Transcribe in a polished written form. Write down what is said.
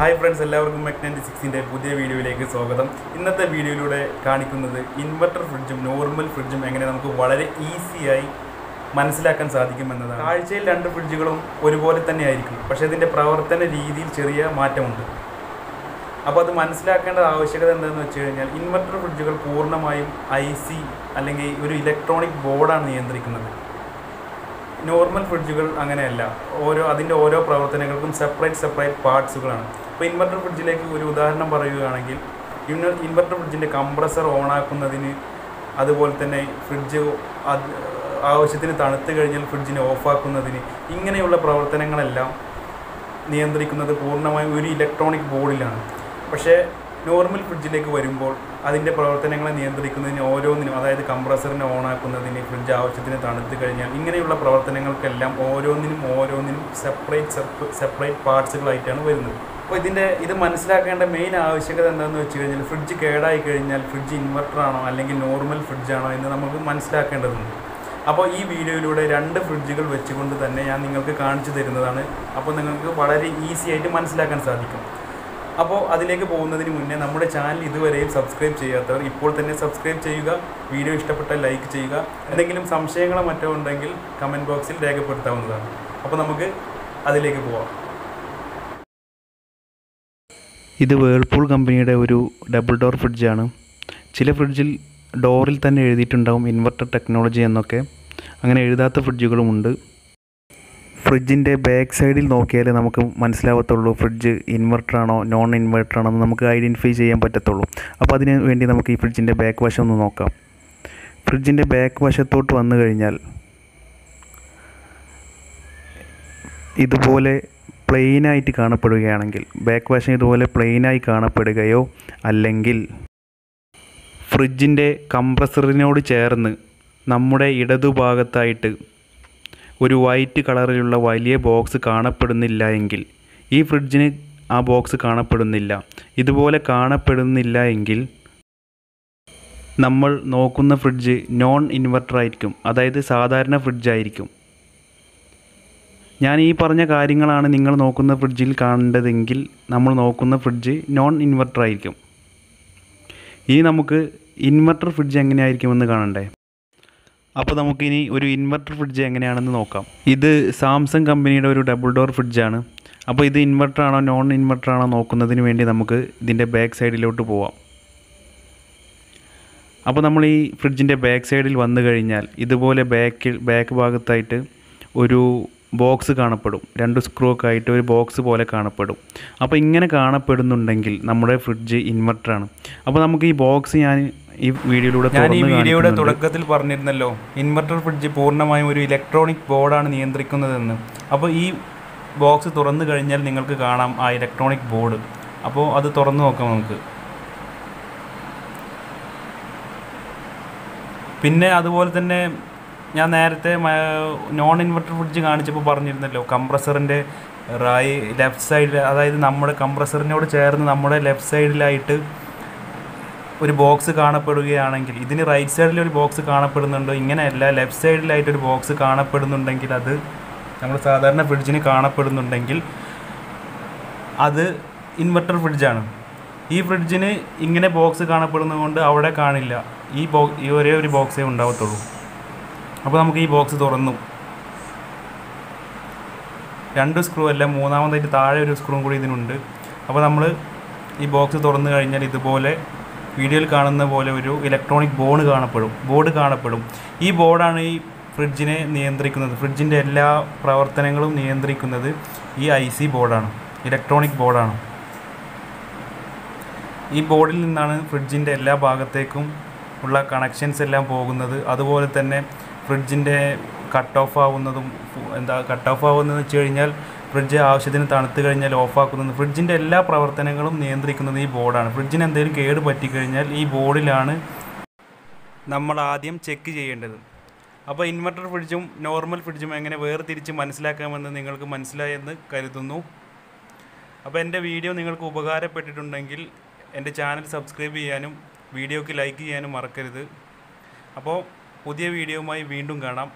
Hi friends, എല്ലാവർക്കും മെക് 96ന്റെ പുതിയ വീഡിയോയിലേക്ക് സ്വാഗതം. ഇന്നത്തെ വീഡിയോയിലൂടെ കാണിക്കുന്നത് ഇൻവെർട്ടർ ഫ്രിഡ്ജും നോർമൽ ഫ്രിഡ്ജും എങ്ങനെ നമുക്ക് വളരെ ഈസിയായി മനസ്സിലാക്കാൻ സാധിക്കുമെന്നതാണ്. കാഴ്ചയിൽ രണ്ട് ഫ്രിഡ്ജുകളും ഒരുപോലെ തന്നെ ആയിരിക്കും, പക്ഷേ ഇതിൻ്റെ പ്രവർത്തന രീതിയിൽ ചെറിയ മാറ്റമുണ്ട്. അപ്പോൾ അത് മനസ്സിലാക്കേണ്ട ആവശ്യകത എന്താണെന്ന് വെച്ച് കഴിഞ്ഞാൽ, ഇൻവെർട്ടർ ഫ്രിഡ്ജുകൾ പൂർണ്ണമായും IC അല്ലെങ്കിൽ ഒരു ഇലക്ട്രോണിക് ബോർഡാണ് നിയന്ത്രിക്കുന്നത്. നോർമൽ ഫ്രിഡ്ജുകൾ അങ്ങനെയല്ല, അതിൻ്റെ ഓരോ പ്രവർത്തനങ്ങൾക്കും സെപ്പറേറ്റ് പാർട്സുകളാണ്. ഇപ്പോൾ ഇൻവെർട്ടർ ഫ്രിഡ്ജിലേക്ക് ഒരു ഉദാഹരണം പറയുകയാണെങ്കിൽ, ഇൻവെർട്ടർ ഫ്രിഡ്ജിൻ്റെ കംപ്രസർ ഓണാക്കുന്നതിന്, അതുപോലെ തന്നെ ഫ്രിഡ്ജ് ആവശ്യത്തിന് തണുത്ത് കഴിഞ്ഞാൽ ഫ്രിഡ്ജിനെ ഓഫാക്കുന്നതിന്, ഇങ്ങനെയുള്ള പ്രവർത്തനങ്ങളെല്ലാം നിയന്ത്രിക്കുന്നത് പൂർണ്ണമായും ഒരു ഇലക്ട്രോണിക് ബോർഡിലാണ്. പക്ഷേ നോർമൽ ഫ്രിഡ്ജിലേക്ക് വരുമ്പോൾ അതിൻ്റെ പ്രവർത്തനങ്ങളെ നിയന്ത്രിക്കുന്നതിന് ഓരോന്നിനും, അതായത് കംപ്രസറിനെ ഓണാക്കുന്നതിന്, ഫ്രിഡ്ജ് ആവശ്യത്തിന് തണുത്ത് കഴിഞ്ഞാൽ, ഇങ്ങനെയുള്ള പ്രവർത്തനങ്ങൾക്കെല്ലാം ഓരോന്നിനും സെപ്പറേറ്റ് പാർട്സുകളായിട്ടാണ് വരുന്നത്. അപ്പോൾ ഇത് മനസ്സിലാക്കേണ്ട മെയിൻ ആവശ്യകത എന്താണെന്ന് വെച്ച് കഴിഞ്ഞാൽ, ഫ്രിഡ്ജ് കേടായി കഴിഞ്ഞാൽ ഫ്രിഡ്ജ് ഇൻവെർട്ടറാണോ അല്ലെങ്കിൽ നോർമൽ ഫ്രിഡ്ജാണോ എന്ന് നമുക്ക് മനസ്സിലാക്കേണ്ടതുണ്ട്. അപ്പോൾ ഈ വീഡിയോയിലൂടെ രണ്ട് ഫ്രിഡ്ജുകൾ വെച്ചുകൊണ്ട് തന്നെ ഞാൻ നിങ്ങൾക്ക് കാണിച്ചു തരുന്നതാണ്. അപ്പോൾ നിങ്ങൾക്ക് വളരെ ഈസി ആയിട്ട് മനസ്സിലാക്കാൻ സാധിക്കും. അപ്പോൾ അതിലേക്ക് പോകുന്നതിന് മുന്നേ നമ്മുടെ ചാനൽ ഇതുവരെയും സബ്സ്ക്രൈബ് ചെയ്യാത്തവർ ഇപ്പോൾ തന്നെ സബ്സ്ക്രൈബ് ചെയ്യുക. വീഡിയോ ഇഷ്ടപ്പെട്ടാൽ ലൈക്ക് ചെയ്യുക. എന്തെങ്കിലും സംശയങ്ങളോ മറ്റോ ഉണ്ടെങ്കിൽ കമൻറ്റ് ബോക്സിൽ രേഖപ്പെടുത്താവുന്നതാണ്. അപ്പോൾ നമുക്ക് അതിലേക്ക് പോവാം. ഇത് വേൾപൂൾ കമ്പനിയുടെ ഒരു ഡബിൾ ഡോർ ഫ്രിഡ്ജാണ്. ചില ഫ്രിഡ്ജിൽ ഡോറിൽ തന്നെ എഴുതിയിട്ടുണ്ടാവും ഇൻവെർട്ടർ ടെക്നോളജി എന്നൊക്കെ. അങ്ങനെ എഴുതാത്ത ഫ്രിഡ്ജുകളുമുണ്ട്. ഫ്രിഡ്ജിൻ്റെ ബാക്ക് സൈഡിൽ നോക്കിയാൽ നമുക്ക് മനസ്സിലാവത്തുള്ളൂ ഫ്രിഡ്ജ് ഇൻവെർട്ടറാണോ നോൺ ഇൻവെർട്ടറാണോ എന്ന് നമുക്ക് ഐഡൻറ്റിഫൈ ചെയ്യാൻ പറ്റത്തുള്ളൂ. അപ്പോൾ അതിന് വേണ്ടി നമുക്ക് ഈ ഫ്രിഡ്ജിൻ്റെ ബാക്ക് വശം ഒന്ന് നോക്കാം. ഫ്രിഡ്ജിൻ്റെ ബാക്ക് വശത്തോട്ട് വന്നു കഴിഞ്ഞാൽ ഇതുപോലെ പ്ലെയിനായിട്ട് കാണപ്പെടുകയാണെങ്കിൽ, ബാക്ക് വശം ഇതുപോലെ പ്ലെയിനായി കാണപ്പെടുകയോ അല്ലെങ്കിൽ ഫ്രിഡ്ജിൻ്റെ കംപ്രസറിനോട് ചേർന്ന് നമ്മുടെ ഇടതുഭാഗത്തായിട്ട് ഒരു വൈറ്റ് കളറിലുള്ള വലിയ ബോക്സ് കാണപ്പെടുന്നില്ല എങ്കിൽ, ഈ ഫ്രിഡ്ജിന് ആ ബോക്സ് കാണപ്പെടുന്നില്ല. ഇതുപോലെ കാണപ്പെടുന്നില്ല എങ്കിൽ നമ്മൾ നോക്കുന്ന ഫ്രിഡ്ജ് നോൺ ഇൻവെർട്ടർ ആയിരിക്കും, അതായത് സാധാരണ ഫ്രിഡ്ജായിരിക്കും. ഞാൻ ഈ പറഞ്ഞ കാര്യങ്ങളാണ് നിങ്ങൾ നോക്കുന്ന ഫ്രിഡ്ജിൽ കാണേണ്ടതെങ്കിൽ നമ്മൾ നോക്കുന്ന ഫ്രിഡ്ജ് നോൺ ഇൻവെർട്ടർ ആയിരിക്കും. ഇനി നമുക്ക് ഇൻവെർട്ടർ ഫ്രിഡ്ജ് എങ്ങനെയായിരിക്കുമെന്ന് കാണണ്ടേ? അപ്പോൾ നമുക്കിനി ഒരു ഇൻവെർട്ടർ ഫ്രിഡ്ജ് എങ്ങനെയാണെന്ന് നോക്കാം. ഇത് സാംസങ് കമ്പനിയുടെ ഒരു ഡബിൾ ഡോർ ഫ്രിഡ്ജാണ്. അപ്പോൾ ഇത് ഇൻവെർട്ടറാണോ നോൺ ഇൻവെർട്ടറാണോ നോക്കുന്നതിന് വേണ്ടി നമുക്ക് ഇതിൻ്റെ ബാക്ക് സൈഡിലോട്ട് പോവാം. അപ്പോൾ നമ്മൾ ഈ ഫ്രിഡ്ജിൻ്റെ ബാക്ക് സൈഡിൽ വന്നു കഴിഞ്ഞാൽ ഇതുപോലെ ബാക്ക് ഭാഗത്തായിട്ട് ഒരു ബോക്സ് കാണപ്പെടും. രണ്ട് സ്ക്രൂ ഒക്കെ ആയിട്ട് ഒരു ബോക്സ് പോലെ കാണപ്പെടും. അപ്പോൾ ഇങ്ങനെ കാണപ്പെടുന്നുണ്ടെങ്കിൽ നമ്മുടെ ഫ്രിഡ്ജ് ഇൻവെർട്ടറാണ്. അപ്പോൾ നമുക്ക് ഈ ബോക്സ് ഞാൻ ഈ വീഡിയോയുടെ തുടക്കത്തിൽ പറഞ്ഞിരുന്നല്ലോ, ഇൻവെർട്ടർ ഫ്രിഡ്ജ് പൂർണ്ണമായും ഒരു ഇലക്ട്രോണിക് ബോർഡാണ് നിയന്ത്രിക്കുന്നതെന്ന്. അപ്പോൾ ഈ ബോക്സ് തുറന്നു കഴിഞ്ഞാൽ നിങ്ങൾക്ക് കാണാം ആ ഇലക്ട്രോണിക് ബോർഡ്. അപ്പോൾ അത് തുറന്നു നോക്കാം നമുക്ക്. പിന്നെ അതുപോലെ തന്നെ ഞാൻ നേരത്തെ നോൺ ഇൻവെർട്ടർ ഫ്രിഡ്ജ് കാണിച്ചപ്പോൾ പറഞ്ഞിരുന്നല്ലോ, കംപ്രസറിൻ്റെ ലെഫ്റ്റ് സൈഡിൽ, അതായത് നമ്മുടെ കംപ്രസറിനോട് ചേർന്ന് നമ്മുടെ ലെഫ്റ്റ് സൈഡിലായിട്ട് ഒരു ബോക്സ് കാണപ്പെടുകയാണെങ്കിൽ, ഇതിന് റൈറ്റ് സൈഡിൽ ഒരു ബോക്സ് കാണപ്പെടുന്നുണ്ടോ? ഇങ്ങനെയല്ല, ലെഫ്റ്റ് സൈഡിലായിട്ടൊരു ബോക്സ് കാണപ്പെടുന്നുണ്ടെങ്കിൽ, അത് നമ്മൾ സാധാരണ ഫ്രിഡ്ജിന് കാണപ്പെടുന്നുണ്ടെങ്കിൽ അത് ഇൻവെർട്ടർ ഫ്രിഡ്ജാണ്. ഈ ഫ്രിഡ്ജിന് ഇങ്ങനെ ബോക്സ് കാണപ്പെടുന്നതുകൊണ്ട് അവിടെ കാണില്ല, ഈ ഒരേ ഒരു ബോക്സേ ഉണ്ടാവത്തുള്ളൂ. അപ്പോൾ നമുക്ക് ഈ ബോക്സ് തുറന്നു, രണ്ട് സ്ക്രൂ അല്ല, മൂന്നാമതായിട്ട് താഴെ ഒരു സ്ക്രൂ കൂടി ഇതിനുണ്ട്. അപ്പോൾ നമ്മൾ ഈ ബോക്സ് തുറന്നു കഴിഞ്ഞാൽ ഇതുപോലെ വീഡിയോയിൽ കാണുന്ന പോലെ ഒരു ഇലക്ട്രോണിക് ബോർഡ് കാണപ്പെടും. ഈ ബോർഡാണ് ഈ ഫ്രിഡ്ജിനെ നിയന്ത്രിക്കുന്നത്. ഫ്രിഡ്ജിൻ്റെ എല്ലാ പ്രവർത്തനങ്ങളും നിയന്ത്രിക്കുന്നത് ഈ IC ബോർഡാണ്, ഇലക്ട്രോണിക് ബോർഡാണ്. ഈ ബോർഡിൽ നിന്നാണ് ഫ്രിഡ്ജിൻ്റെ എല്ലാ ഭാഗത്തേക്കും ഉള്ള കണക്ഷൻസ് എല്ലാം പോകുന്നത്. അതുപോലെ തന്നെ ഫ്രിഡ്ജിൻ്റെ കട്ട് ഓഫ് ആവുന്നതെന്ന് വെച്ച് കഴിഞ്ഞാൽ, ഫ്രിഡ്ജ് ആവശ്യത്തിന് തണുത്ത് കഴിഞ്ഞാൽ ഓഫാക്കുന്നത്, ഫ്രിഡ്ജിൻ്റെ എല്ലാ പ്രവർത്തനങ്ങളും നിയന്ത്രിക്കുന്നത് ഈ ബോർഡാണ്. ഫ്രിഡ്ജിന് എന്തെങ്കിലും കേട് പറ്റിക്കഴിഞ്ഞാൽ ഈ ബോർഡിലാണ് നമ്മൾ ആദ്യം ചെക്ക് ചെയ്യേണ്ടത്. അപ്പോൾ ഇൻവെർട്ടർ ഫ്രിഡ്ജും നോർമൽ ഫ്രിഡ്ജും എങ്ങനെ വേർതിരിച്ച് മനസ്സിലാക്കാമെന്ന് നിങ്ങൾക്ക് മനസ്സിലായെന്ന് കരുതുന്നു. അപ്പോൾ എൻ്റെ വീഡിയോ നിങ്ങൾക്ക് ഉപകാരപ്പെട്ടിട്ടുണ്ടെങ്കിൽ എൻ്റെ ചാനൽ സബ്സ്ക്രൈബ് ചെയ്യാനും വീഡിയോക്ക് ലൈക്ക് ചെയ്യാനും മറക്കരുത്. അപ്പോൾ പുതിയ വീഡിയോയുമായി വീണ്ടും കാണാം.